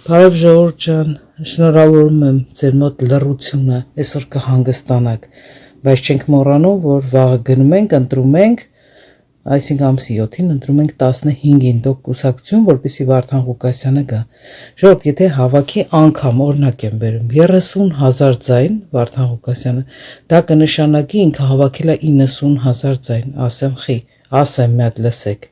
Բարև ժողովուրդ ջան, շնորհավորում եմ ձեր մոտ լռությունը, այսօր կհանգստանաք, բայց չենք մոռանում, որ վաղը գնում ենք, ընտրում ենք, այսինքն ամսի 7-ին ընտրում ենք 15-ին դոկ կուսակցություն, որպեսզի Վարդան Ղուկասյանը գա։ Ժողովուրդ, եթե հավաքի անգամ օրինակ եմ բերում 30,000 ձայն Վարդան Ղուկասյանը, դա կնշանակի ինքը հավաքել է 90,000 ձայն, ասեմ մի հատ լսեք։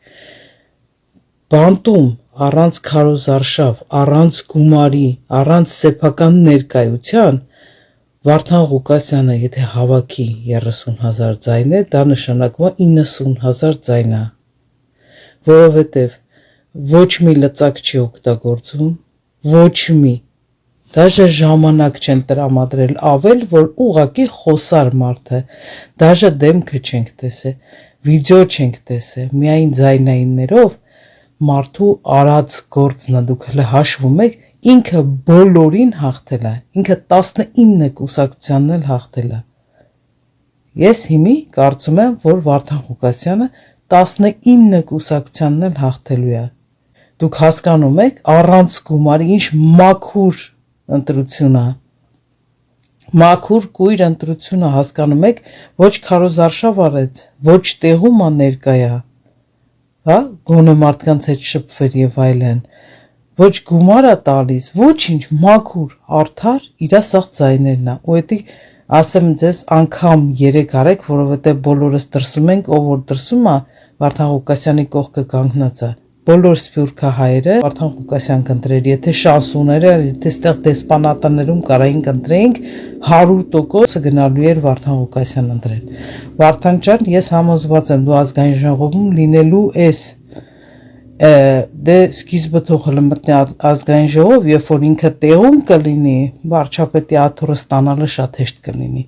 Բանտում առանց քարոզարշավ, առանց գումարի, առանց սեփական ներկայության Վարդան Ղուկասյանը եթե հավաքի 30,000 ձայն է, դա նշանակում է 90,000 ձայն է, որովհետև ոչ մի լծակ չի օգտագործում, ոչ մի, դաժե ժամանակ չեն տրամադրել ավել, որ ուղղակի խոսար մարդ է, դաժե դեմքը չենք տեսել, վիդեո չենք տեսել, միայն ձայնայիններով մարդու արած գործն է, դուք հələ հաշվում եք, ինքը բոլորին հաղթել է, ինքը 19 կուսակցությանն էլ հաղթել է։ Ես հիմի կարծում եմ, որ Վարդան Ղուկասյանը 19 կուսակցությանն էլ հաղթելու է։ Դուք հասկանում եք, առանց գումարի ինչ մաքուր ընտրություն է։ Մաքուր կույր ընտրությունը, հասկանում եք, ոչ քարոզարշավ արեց, ոչ տեղում է ներկայա, հա, գոնե մարդկանց հետ շփվեր եւ այլն, ոչ գումար է տալիս, ոչինչ, մաքուր, արդար, իրա սաղ ձայներն է, ու էդի ասեմ ձեզ անգամ 3 արեք, որովհետեւ բոլորս դրսում ենք, ով որ դրսում է, Վարդան Ղուկասյանի կողքը կանգնած է, բոլոր սփյուռքահայերը Վարդան Ղուկասյան կընտրեր, եթե շանս ուներ, եթե ստեղ դեսպանատներում կարային կընտրեինք 100% գնալու էր Վարդան Ղուկասյան ընտրել։ Վարդան ջան, ես համոզված եմ դու ազգային ժողովում լինելու ես, դե սկիզբը թող հələ մտնի ազգային ժողով, երբ որ ինքը տեղում կլինի, վարչապետի աթոռը ստանալը շատ հեշտ կլինի։